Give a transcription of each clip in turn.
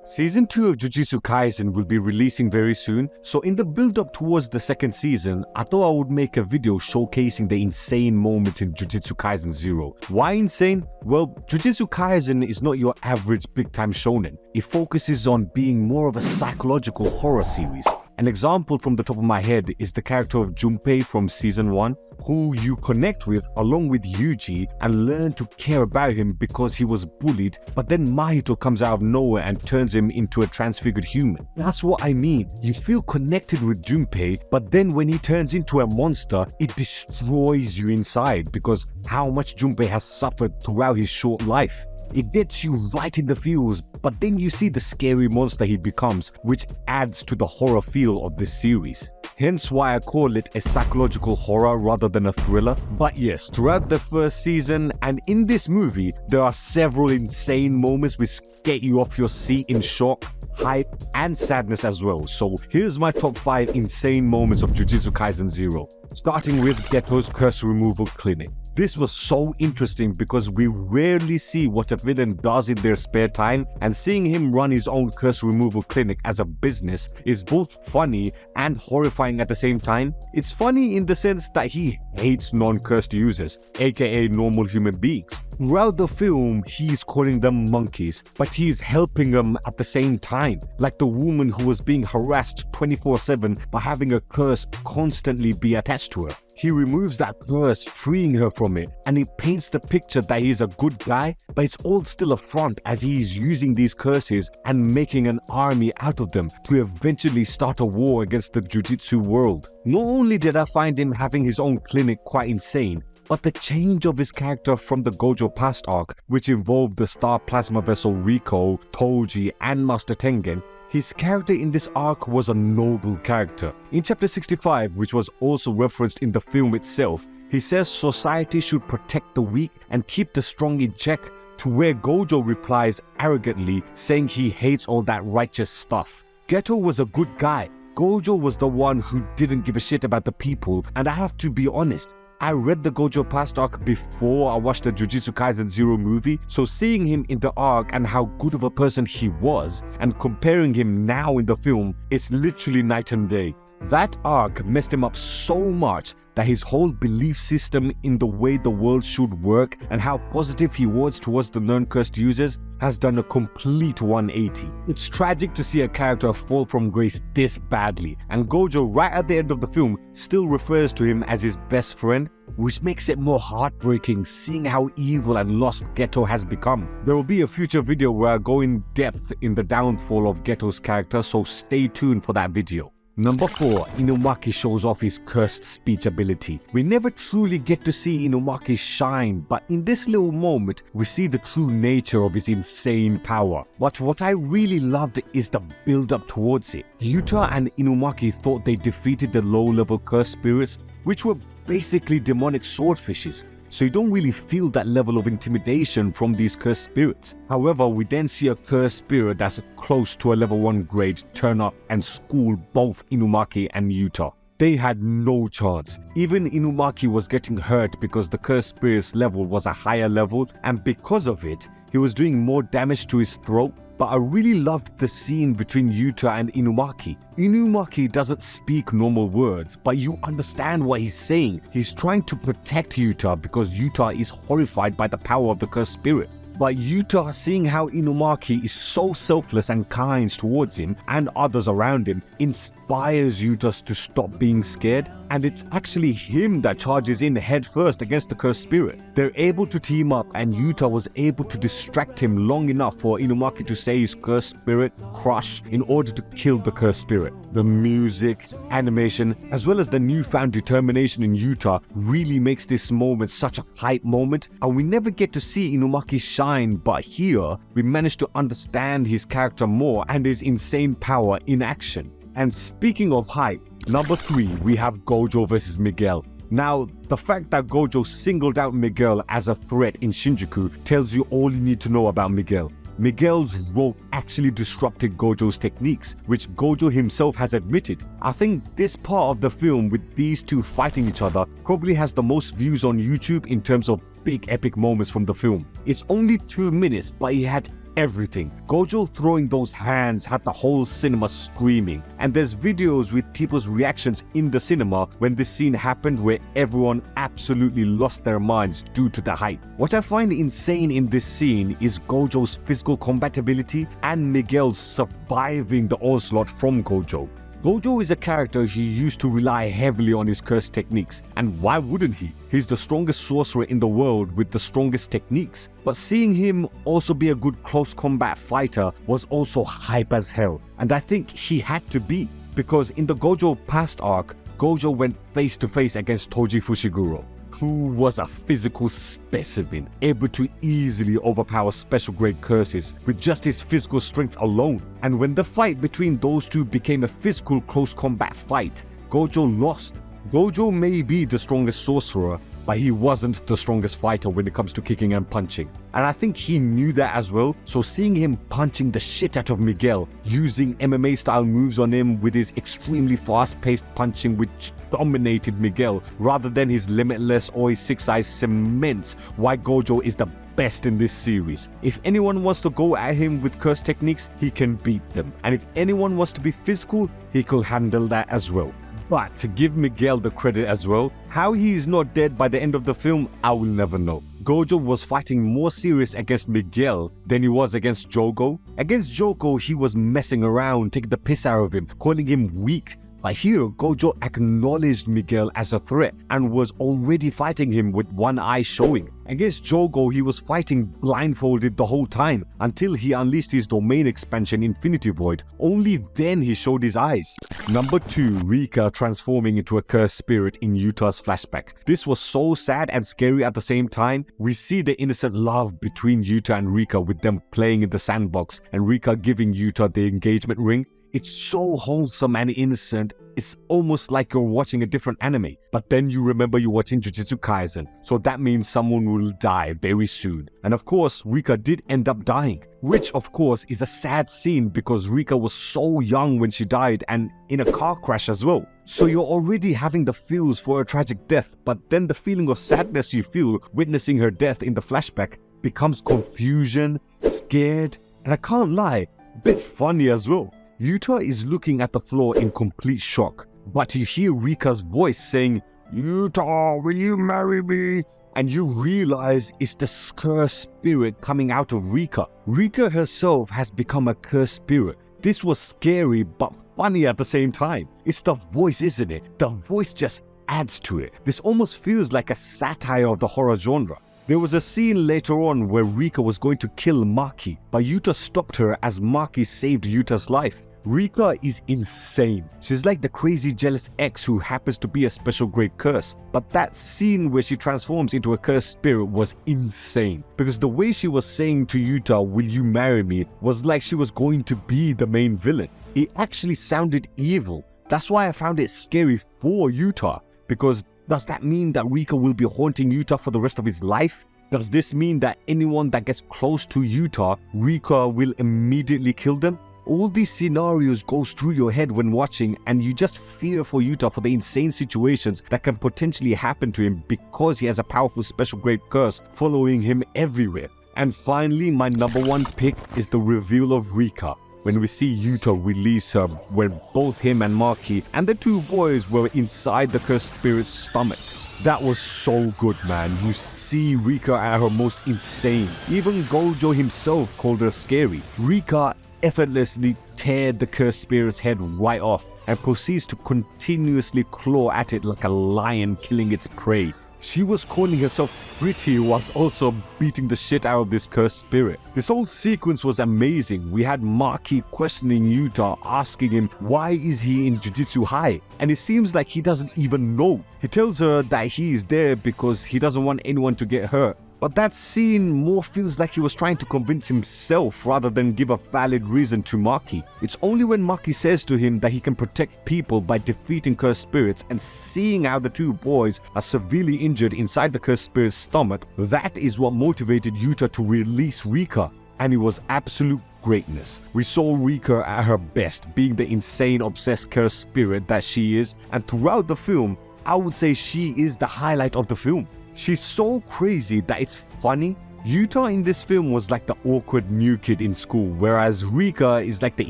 Season 2 of Jujutsu Kaisen will be releasing very soon, so in the build-up towards the second season, I thought I would make a video showcasing the insane moments in Jujutsu Kaisen 0. Why insane? Well, Jujutsu Kaisen is not your average big-time shonen. It focuses on being more of a psychological horror series. An example from the top of my head is the character of Junpei from Season 1, who you connect with along with Yuji and learn to care about him because he was bullied, but then Mahito comes out of nowhere and turns him into a transfigured human. That's what I mean. You feel connected with Junpei, but then when he turns into a monster, it destroys you inside because how much Junpei has suffered throughout his short life. It gets you right in the feels, but then you see the scary monster he becomes, which adds to the horror feel of this series. Hence why I call it a psychological horror rather than a thriller. But yes, throughout the first season and in this movie, there are several insane moments which get you off your seat in shock, hype, and sadness as well. So here's my top 5 insane moments of Jujutsu Kaisen 0. Starting with Ghetto's curse removal clinic. This was so interesting because we rarely see what a villain does in their spare time, and seeing him run his own curse removal clinic as a business is both funny and horrifying at the same time. It's funny in the sense that he hates non-cursed users, aka normal human beings. Throughout the film, he's calling them monkeys, but he's helping them at the same time, like the woman who was being harassed 24/7 by having a curse constantly be attached to her. He removes that curse, freeing her from it, and he paints the picture that he's a good guy, but it's all still a front as he's using these curses and making an army out of them to eventually start a war against the Jujutsu world. Not only did I find him having his own clinic quite insane, but the change of his character from the Gojo past arc, which involved the Star Plasma Vessel Rika, Toji, and Master Tengen, his character in this arc was a noble character. In chapter 65, which was also referenced in the film itself, he says society should protect the weak and keep the strong in check, to where Gojo replies arrogantly saying he hates all that righteous stuff. Ghetto was a good guy. Gojo was the one who didn't give a shit about the people, and I have to be honest, I read the Gojo past arc before I watched the Jujutsu Kaisen 0 movie, so seeing him in the arc and how good of a person he was, and comparing him now in the film, it's literally night and day. That arc messed him up so much that his whole belief system in the way the world should work and how positive he was towards the non-cursed users has done a complete 180. It's tragic to see a character fall from grace this badly, and Gojo right at the end of the film still refers to him as his best friend, which makes it more heartbreaking seeing how evil and lost Ghetto has become. There will be a future video where I go in depth in the downfall of Ghetto's character, so stay tuned for that video. Number 4. Inumaki shows off his cursed speech ability. We never truly get to see Inumaki shine, but in this little moment, we see the true nature of his insane power. But what I really loved is the build-up towards it. Yuta and Inumaki thought they defeated the low-level cursed spirits, which were basically demonic swordfishes, so you don't really feel that level of intimidation from these cursed spirits. However, we then see a cursed spirit that's close to a level 1 grade turn up and school both Inumaki and Yuta. They had no chance. Even Inumaki was getting hurt because the cursed spirit's level was a higher level, and because of it, he was doing more damage to his throat. But I really loved the scene between Yuta and Inumaki. Inumaki doesn't speak normal words, but you understand what he's saying. He's trying to protect Yuta because Yuta is horrified by the power of the cursed spirit. But Yuta, seeing how Inumaki is so selfless and kind towards him and others around him, inspires Yuta to stop being scared, and it's actually him that charges in head first against the cursed spirit. They're able to team up, and Yuta was able to distract him long enough for Inumaki to say his cursed spirit crush in order to kill the cursed spirit. The music, animation, as well as the newfound determination in Yuta really makes this moment such a hype moment, and we never get to see Inumaki shine, but here we manage to understand his character more and his insane power in action. And speaking of hype, number 3, we have Gojo vs Miguel. Now, the fact that Gojo singled out Miguel as a threat in Shinjuku tells you all you need to know about Miguel. Miguel's rope actually disrupted Gojo's techniques, which Gojo himself has admitted. I think this part of the film with these two fighting each other probably has the most views on YouTube in terms of big epic moments from the film. It's only 2 minutes, but it had everything. Gojo throwing those hands had the whole cinema screaming, and there's videos with people's reactions in the cinema when this scene happened where everyone absolutely lost their minds due to the hype. What I find insane in this scene is Gojo's physical combat ability and Miguel's surviving the onslaught from Gojo. Gojo is a character who used to rely heavily on his curse techniques, and why wouldn't he? He's the strongest sorcerer in the world with the strongest techniques. But seeing him also be a good close combat fighter was also hype as hell, and I think he had to be, because in the Gojo past arc, Gojo went face to face against Toji Fushiguro, who was a physical specimen, able to easily overpower special grade curses with just his physical strength alone. And when the fight between those two became a physical close combat fight, Gojo lost. Gojo may be the strongest sorcerer, but he wasn't the strongest fighter when it comes to kicking and punching. And I think he knew that as well, so seeing him punching the shit out of Miguel, using MMA style moves on him with his extremely fast paced punching which dominated Miguel rather than his limitless or his 6-eye cements why Gojo is the best in this series. If anyone wants to go at him with curse techniques, he can beat them. And if anyone wants to be physical, he could handle that as well. But to give Miguel the credit as well, how he is not dead by the end of the film, I will never know. Gojo was fighting more serious against Miguel than he was against Jogo. Against Jogo, he was messing around, taking the piss out of him, calling him weak. But here, Gojo acknowledged Miguel as a threat and was already fighting him with one eye showing. Against Jogo, he was fighting blindfolded the whole time until he unleashed his domain expansion Infinity Void. Only then he showed his eyes. Number 2, Rika transforming into a cursed spirit in Yuta's flashback. This was so sad and scary at the same time. We see the innocent love between Yuta and Rika with them playing in the sandbox and Rika giving Yuta the engagement ring. It's so wholesome and innocent, it's almost like you're watching a different anime. But then you remember you're watching Jujutsu Kaisen, so that means someone will die very soon. And of course, Rika did end up dying, which of course is a sad scene because Rika was so young when she died and in a car crash as well. So you're already having the feels for a tragic death, but then the feeling of sadness you feel witnessing her death in the flashback becomes confusion, scared, and I can't lie, a bit funny as well. Yuta is looking at the floor in complete shock, but you hear Rika's voice saying, "Yuta, will you marry me?" And you realize it's the cursed spirit coming out of Rika. Rika herself has become a cursed spirit. This was scary but funny at the same time. It's the voice, isn't it? The voice just adds to it. This almost feels like a satire of the horror genre. There was a scene later on where Rika was going to kill Maki, but Yuta stopped her as Maki saved Yuta's life. Rika is insane. She's like the crazy jealous ex who happens to be a special grade curse. But that scene where she transforms into a cursed spirit was insane. Because the way she was saying to Yuta, "Will you marry me?" was like she was going to be the main villain. It actually sounded evil. That's why I found it scary for Yuta. Because does that mean that Rika will be haunting Yuta for the rest of his life? Does this mean that anyone that gets close to Yuta, Rika will immediately kill them? All these scenarios goes through your head when watching and you just fear for Yuta for the insane situations that can potentially happen to him because he has a powerful special grade curse following him everywhere. And finally, my number 1 pick is the reveal of Rika. When we see Yuta release her when both him and Maki and the 2 boys were inside the cursed spirit's stomach. That was so good, man. You see Rika at her most insane. Even Gojo himself called her scary. Rika effortlessly teared the cursed spirit's head right off and proceeds to continuously claw at it like a lion killing its prey. She was calling herself pretty whilst also beating the shit out of this cursed spirit. This whole sequence was amazing. We had Maki questioning Yuta, asking him why is he in Jujutsu High, and it seems like he doesn't even know. He tells her that he is there because he doesn't want anyone to get hurt. But that scene more feels like he was trying to convince himself rather than give a valid reason to Maki. It's only when Maki says to him that he can protect people by defeating cursed spirits and seeing how the 2 boys are severely injured inside the cursed spirit's stomach, that is what motivated Yuta to release Rika. And it was absolute greatness. We saw Rika at her best, being the insane obsessed cursed spirit that she is, and throughout the film, I would say she is the highlight of the film. She's so crazy that it's funny, Yuta in this film was like the awkward new kid in school, whereas Rika is like the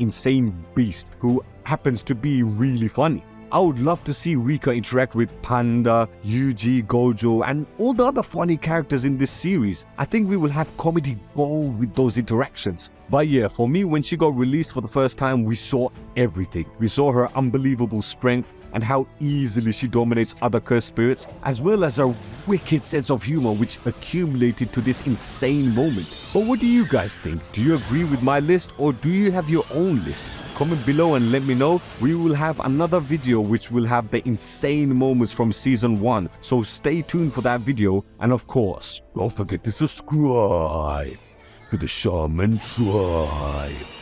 insane beast who happens to be really funny. I would love to see Rika interact with Panda, Yuji, Gojo, and all the other funny characters in this series. I think we will have comedy gold with those interactions. But yeah, for me, when she got released for the first time, we saw everything. We saw her unbelievable strength and how easily she dominates other cursed spirits, as well as her wicked sense of humor which accumulated to this insane moment. But what do you guys think? Do you agree with my list or do you have your own list? Comment below and let me know. We will have another video which will have the insane moments from season 1. So stay tuned for that video. And of course, don't forget to subscribe to the Shaman Tribe.